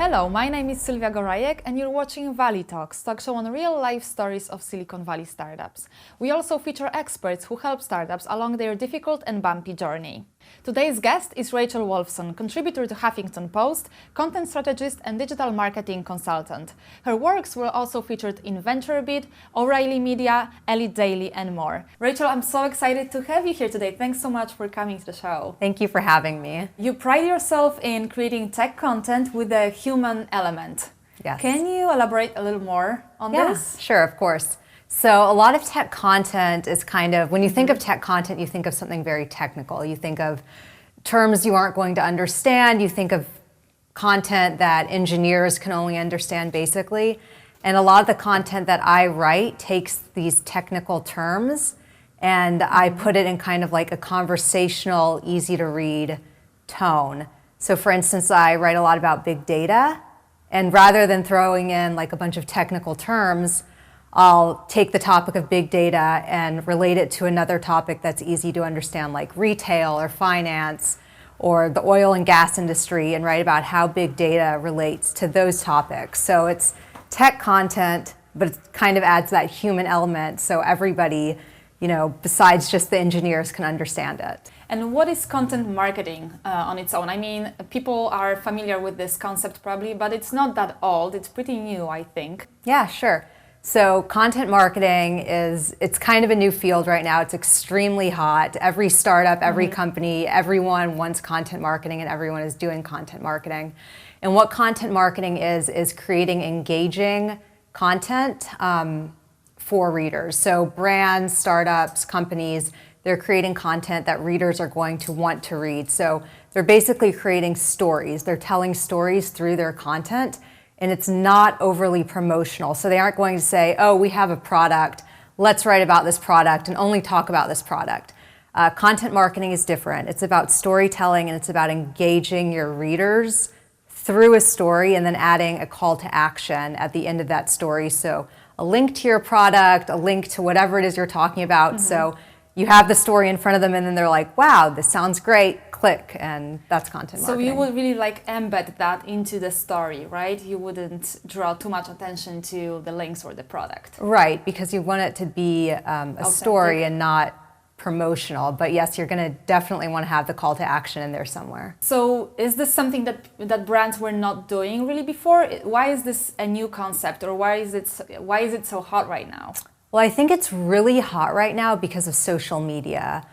Hello, my name is Sylwia Gorajek and you're watching Valley Talks, talk show on real-life stories of Silicon Valley startups. We also feature experts who help startups along their difficult and bumpy journey. Today's guest is Rachel Wolfson, contributor to Huffington Post, content strategist and digital marketing consultant. Her works were also featured in VentureBeat, O'Reilly Media, Elite Daily and more. Rachel, I'm so excited to have you here today. Thanks so much for coming to the show. Thank you for having me. You pride yourself in creating tech content with a human element. Yes. Can you elaborate a little more on this? Sure, of course. So a lot of tech content is kind of, when you think of tech content, you think of something very technical. You think of terms you aren't going to understand. You think of content that engineers can only understand basically. And a lot of the content that I write takes these technical terms and I put it in kind of like a conversational, easy to read tone. So for instance, I write a lot about big data, and rather than throwing in like a bunch of technical terms, I'll take the topic of big data and relate it to another topic that's easy to understand, like retail or finance or the oil and gas industry, and write about how big data relates to those topics. So it's tech content, but it kind of adds that human element so everybody, besides just the engineers, can understand it. And what is content marketing on its own? I mean, people are familiar with this concept probably, but it's not that old. It's pretty new, I think. Yeah, sure. So content marketing it's kind of a new field right now. It's extremely hot. Every startup, every company, everyone wants content marketing and everyone is doing content marketing. And what content marketing is creating engaging content for readers. So brands, startups, companies, they're creating content that readers are going to want to read. So they're basically creating stories. They're telling stories through their content, and it's not overly promotional. So they aren't going to say, oh, we have a product, let's write about this product and only talk about this product. Content marketing is different. It's about storytelling and it's about engaging your readers through a story and then adding a call to action at the end of that story. So a link to your product, a link to whatever it is you're talking about. So you have the story in front of them and then they're like, wow, this sounds great, click, and that's content marketing. So you would really embed that into the story, right? You wouldn't draw too much attention to the links or the product. Right, because you want it to be a story and not promotional. But yes, you're going to definitely want to have the call to action in there somewhere. So is this something that brands were not doing really before? Why is this a new concept, or why is it so hot right now? Well, I think it's really hot right now because of social media.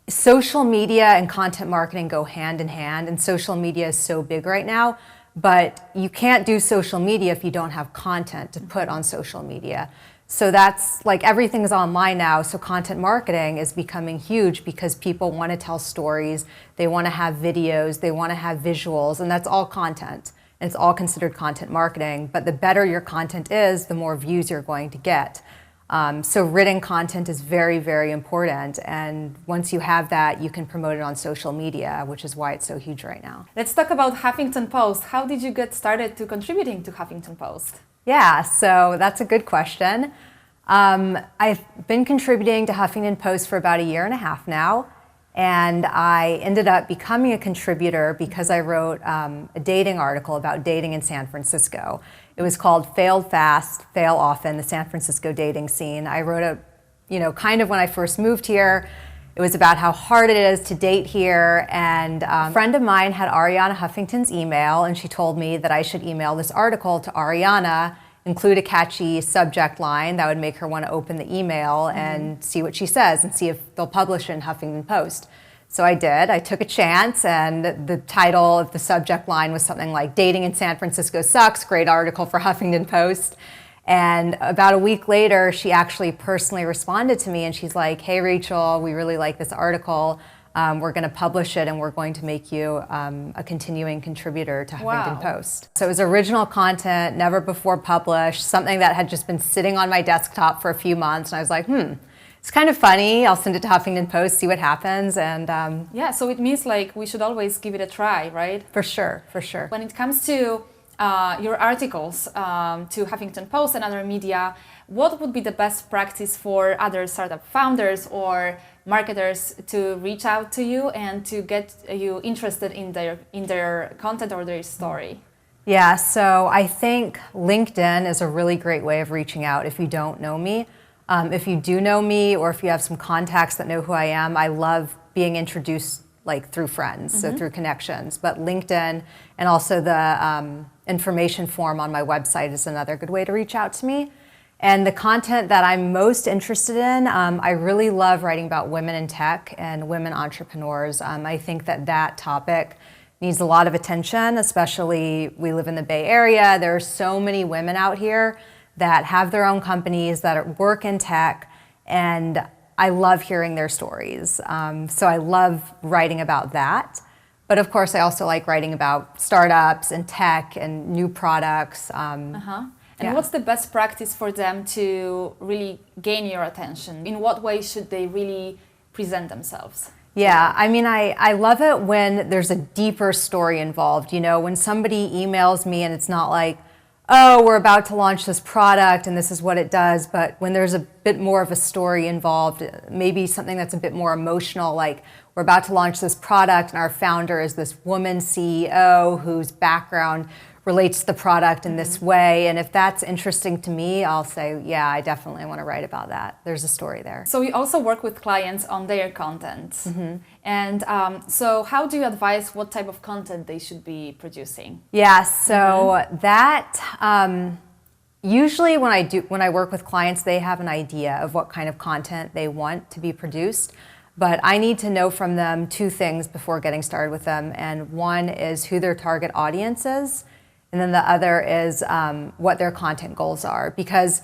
Social media and content marketing go hand in hand, and social media is so big right now, but you can't do social media if you don't have content to put on social media. So that's like everything's online now, so content marketing is becoming huge because people want to tell stories, they want to have videos, they want to have visuals, and that's all content. And it's all considered content marketing, but the better your content is, the more views you're going to get. So written content is very, very important, and once you have that, you can promote it on social media, which is why it's so huge right now. Let's talk about Huffington Post. How did you get started to contributing to Huffington Post? Yeah, so that's a good question. I've been contributing to Huffington Post for about 1.5 years now. And I ended up becoming a contributor because I wrote a dating article about dating in San Francisco. It was called Failed Fast, Fail Often, the San Francisco dating scene. I wrote kind of when I first moved here. It was about how hard it is to date here. And a friend of mine had Ariana Huffington's email, and she told me that I should email this article to Ariana, include a catchy subject line that would make her want to open the email and see what she says and see if they'll publish it in Huffington Post. So I did. I took a chance, and the title of the subject line was something like "Dating in San Francisco Sucks, Great Article for Huffington Post." And about a week later, she actually personally responded to me and she's like, "Hey Rachel, we really like this article. We're going to publish it and we're going to make you a continuing contributor to Huffington Post." So it was original content, never before published, something that had just been sitting on my desktop for a few months. And I was like, it's kind of funny. I'll send it to Huffington Post, see what happens. And yeah, so it means we should always give it a try, right? For sure, for sure. When it comes to your articles to Huffington Post and other media, what would be the best practice for other startup founders or marketers to reach out to you and to get you interested in their content or their story? Yeah, so I think LinkedIn is a really great way of reaching out if you don't know me. If you do know me, or if you have some contacts that know who I am, I love being introduced like through friends, so through connections. But LinkedIn and also the information form on my website is another good way to reach out to me. And the content that I'm most interested in, I really love writing about women in tech and women entrepreneurs. I think that that topic needs a lot of attention, especially we live in the Bay Area. There are so many women out here that have their own companies, that work in tech, and I love hearing their stories. So I love writing about that. But of course, I also like writing about startups and tech and new products. And what's the best practice for them to really gain your attention? In what way should they really present themselves? Yeah, I mean, I love it when there's a deeper story involved. You know, when somebody emails me and it's not like, oh, we're about to launch this product and this is what it does, but when there's a bit more of a story involved, maybe something that's a bit more emotional, like we're about to launch this product and our founder is this woman CEO whose background relates to the product in this way. And if that's interesting to me, I'll say, yeah, I definitely want to write about that. There's a story there. So you also work with clients on their content. And so how do you advise what type of content they should be producing? Yeah, so that usually when I work with clients, they have an idea of what kind of content they want to be produced. But I need to know from them two things before getting started with them. And one is who their target audience is. And then the other is what their content goals are. Because,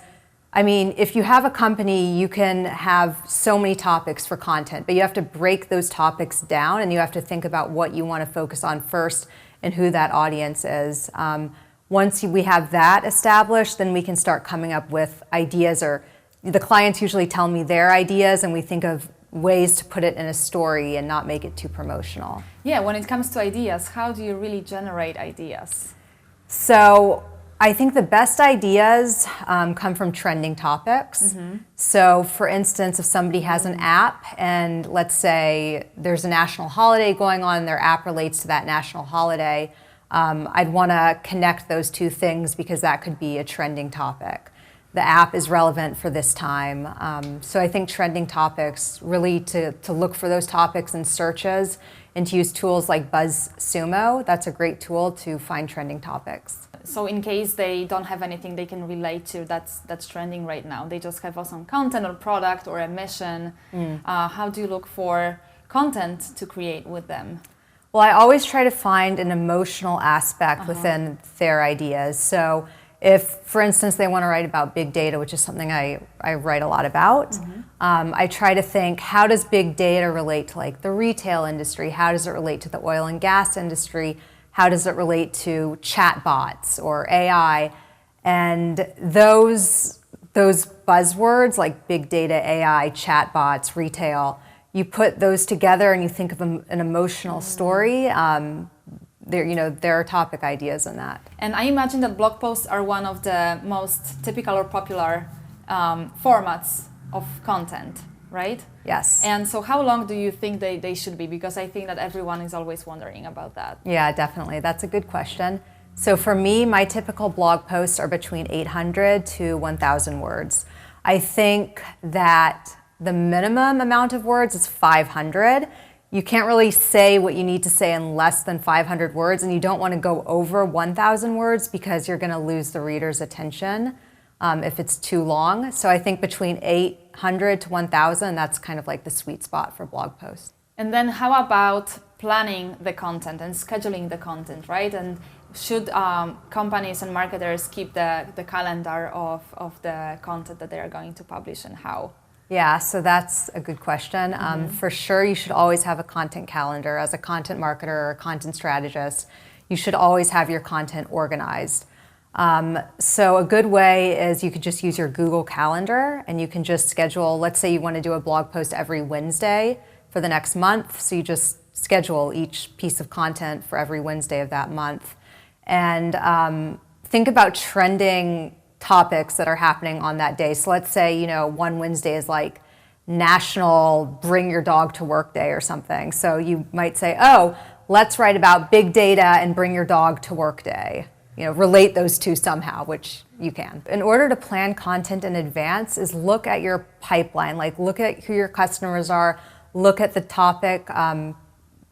I mean, if you have a company, you can have so many topics for content, but you have to break those topics down and you have to think about what you want to focus on first and who that audience is. Once we have that established, then we can start coming up with ideas, or the clients usually tell me their ideas and we think of ways to put it in a story and not make it too promotional. Yeah, when it comes to ideas, how do you really generate ideas? So I think the best ideas come from trending topics. So for instance, if somebody has an app and let's say there's a national holiday going on and their app relates to that national holiday, I'd want to connect those two things because that could be a trending topic. The app is relevant for this time. So I think trending topics, really to look for those topics in searches and to use tools like BuzzSumo. That's a great tool to find trending topics. So in case they don't have anything they can relate to that's trending right now, they just have some content or product or a mission, how do you look for content to create with them? Well, I always try to find an emotional aspect within their ideas. So if, for instance, they want to write about big data, which is something I write a lot about, I try to think, how does big data relate to like the retail industry? How does it relate to the oil and gas industry? How does it relate to chatbots or AI? And those buzzwords like big data, AI, chatbots, retail, you put those together and you think of an emotional story. There are topic ideas in that. And I imagine that blog posts are one of the most typical or popular formats of content, right? Yes. And so how long do you think they should be? Because I think that everyone is always wondering about that. Yeah, definitely. That's a good question. So for me, my typical blog posts are between 800 to 1,000 words. I think that the minimum amount of words is 500. You can't really say what you need to say in less than 500 words, and you don't want to go over 1,000 words because you're going to lose the reader's attention if it's too long. So I think between 800 to 1,000, that's kind of like the sweet spot for blog posts. And then how about planning the content and scheduling the content, right? And should companies and marketers keep the calendar of the content that they are going to publish, and how? Yeah, so that's a good question. For sure, you should always have a content calendar. As a content marketer or a content strategist, you should always have your content organized. So a good way is you could just use your Google Calendar and you can just schedule, let's say you want to do a blog post every Wednesday for the next month. So you just schedule each piece of content for every Wednesday of that month. And think about trending topics that are happening on that day. So let's say, one Wednesday is like National Bring Your Dog to Work Day or something. So you might say, oh, let's write about big data and bring your dog to work day. relate those two somehow, which you can. In order to plan content in advance is look at your pipeline, like look at who your customers are, look at the topic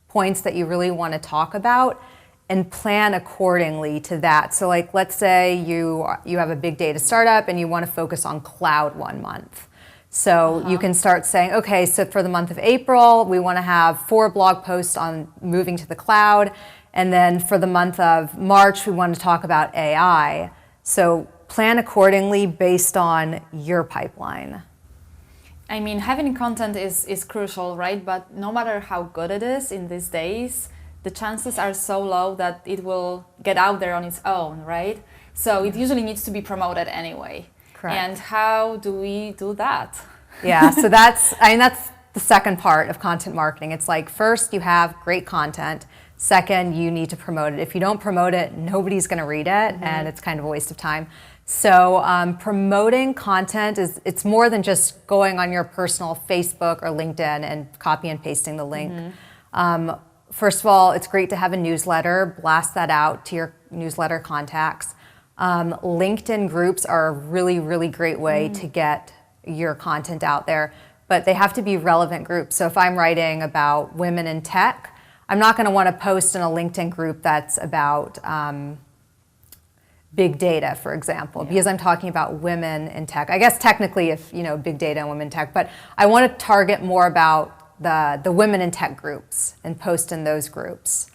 points that you really want to talk about, and plan accordingly to that. So like, let's say you have a big data startup and you want to focus on cloud 1 month. So you can start saying, okay, so for the month of April, we want to have 4 blog posts on moving to the cloud. And then for the month of March, we want to talk about AI. So plan accordingly based on your pipeline. I mean, having content is crucial, right? But no matter how good it is in these days, the chances are so low that it will get out there on its own, right? So it usually needs to be promoted anyway. Correct. And how do we do that? Yeah, so that's the second part of content marketing. It's like, first, you have great content. Second, you need to promote it. If you don't promote it, nobody's going to read it, and it's kind of a waste of time. So promoting content it's more than just going on your personal Facebook or LinkedIn and copy and pasting the link. First of all, it's great to have a newsletter. Blast that out to your newsletter contacts. LinkedIn groups are a really, really great way to get your content out there, but they have to be relevant groups. So if I'm writing about women in tech, I'm not going to want to post in a LinkedIn group that's about big data, for example, because I'm talking about women in tech. I guess technically if, big data and women in tech, but I want to target more about the women in tech groups and post in those groups.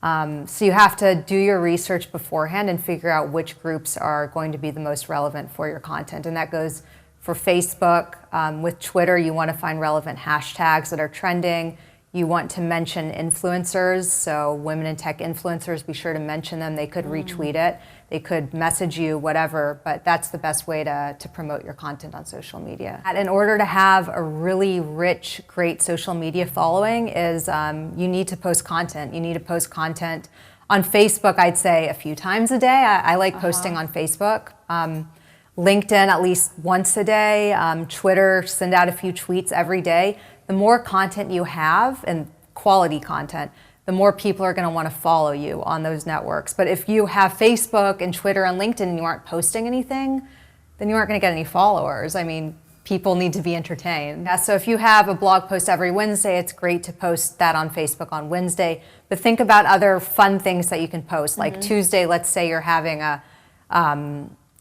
So you have to do your research beforehand and figure out which groups are going to be the most relevant for your content. And that goes for Facebook. With Twitter, you want to find relevant hashtags that are trending. You want to mention influencers, so women in tech influencers, be sure to mention them. They could retweet it, they could message you, whatever, but that's the best way to promote your content on social media. In order to have a really rich, great social media following is you need to post content. You need to post content on Facebook, I'd say a few times a day. I like posting on Facebook. LinkedIn at least once a day. Twitter, send out a few tweets every day. The more content you have, and quality content, the more people are going to want to follow you on those networks. But if you have Facebook and Twitter and LinkedIn and you aren't posting anything, then you aren't going to get any followers. I mean, people need to be entertained. Yeah, so if you have a blog post every Wednesday, it's great to post that on Facebook on Wednesday. But think about other fun things that you can post. Like Tuesday, let's say you're having a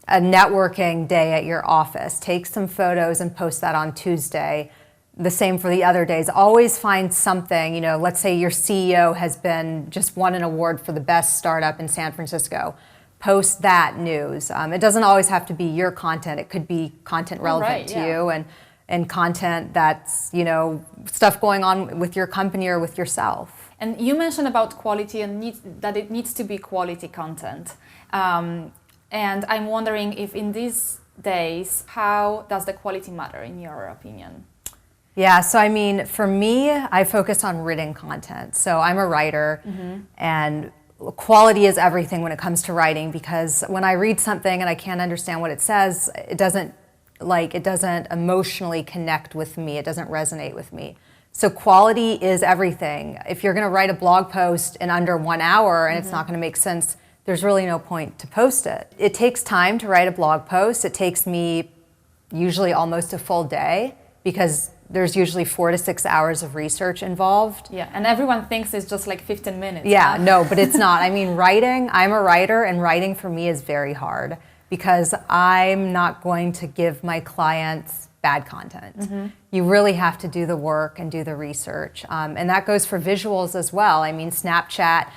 networking day at your office. Take some photos and post that on Tuesday. The same for the other days. Always find something, let's say your CEO has just won an award for the best startup in San Francisco. Post that news. It doesn't always have to be your content. It could be content relevant to you and content that's, stuff going on with your company or with yourself. And you mentioned about quality and that it needs to be quality content. And I'm wondering if in these days, how does the quality matter in your opinion? Yeah, so I mean, for me, I focus on written content. So I'm a writer, and quality is everything when it comes to writing, because when I read something and I can't understand what it says, it doesn't emotionally connect with me. It doesn't resonate with me. So quality is everything. If you're going to write a blog post in under 1 hour and it's not going to make sense, there's really no point to post it. It takes time to write a blog post. It takes me usually almost a full day, because there's usually 4 to 6 hours of research involved. Yeah, and everyone thinks it's just like 15 minutes. Yeah, no, but it's not. I mean, I'm a writer, and writing for me is very hard, because I'm not going to give my clients bad content. You really have to do the work and do the research. And that goes for visuals as well. I mean, Snapchat,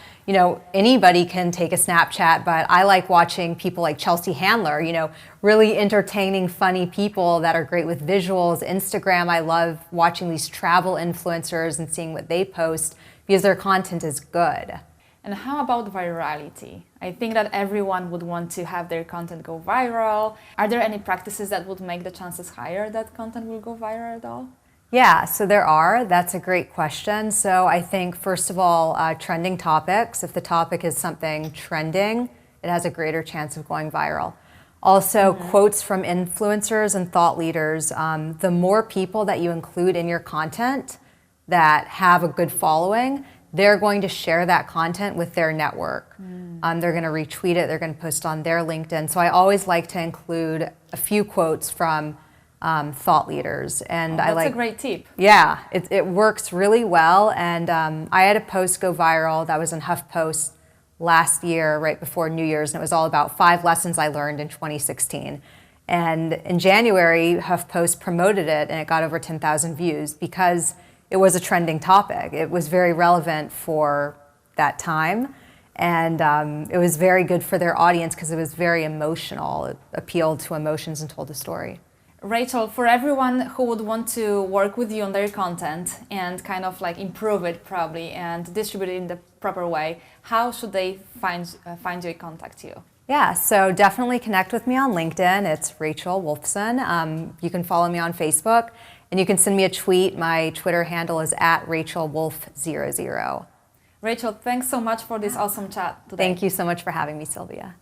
anybody can take a Snapchat, but I like watching people like Chelsea Handler, really entertaining, funny people that are great with visuals. Instagram, I love watching these travel influencers and seeing what they post, because their content is good. And how about virality? I think that everyone would want to have their content go viral. Are there any practices that would make the chances higher that content will go viral at all? Yeah, so there are. That's a great question. So I think, first of all, trending topics. If the topic is something trending, it has a greater chance of going viral. Also, quotes from influencers and thought leaders. The more people that you include in your content that have a good following, they're going to share that content with their network. They're going to retweet it. They're going to post on their LinkedIn. So I always like to include a few quotes from thought leaders. And that's a great tip. Yeah, it works really well. And I had a post go viral that was in HuffPost last year, right before New Year's, and it was all about 5 lessons I learned in 2016. And in January, HuffPost promoted it, and it got over 10,000 views because it was a trending topic. It was very relevant for that time, and it was very good for their audience because it was very emotional. It appealed to emotions and told a story. Rachel, for everyone who would want to work with you on their content and kind of like improve it probably and distribute it in the proper way, how should they find you and contact you? Yeah, so definitely connect with me on LinkedIn. It's Rachel Wolfson. You can follow me on Facebook, and you can send me a tweet. My Twitter handle is @RachelWolf00. Rachel, thanks so much for this awesome chat today. Thank you so much for having me, Sylvia.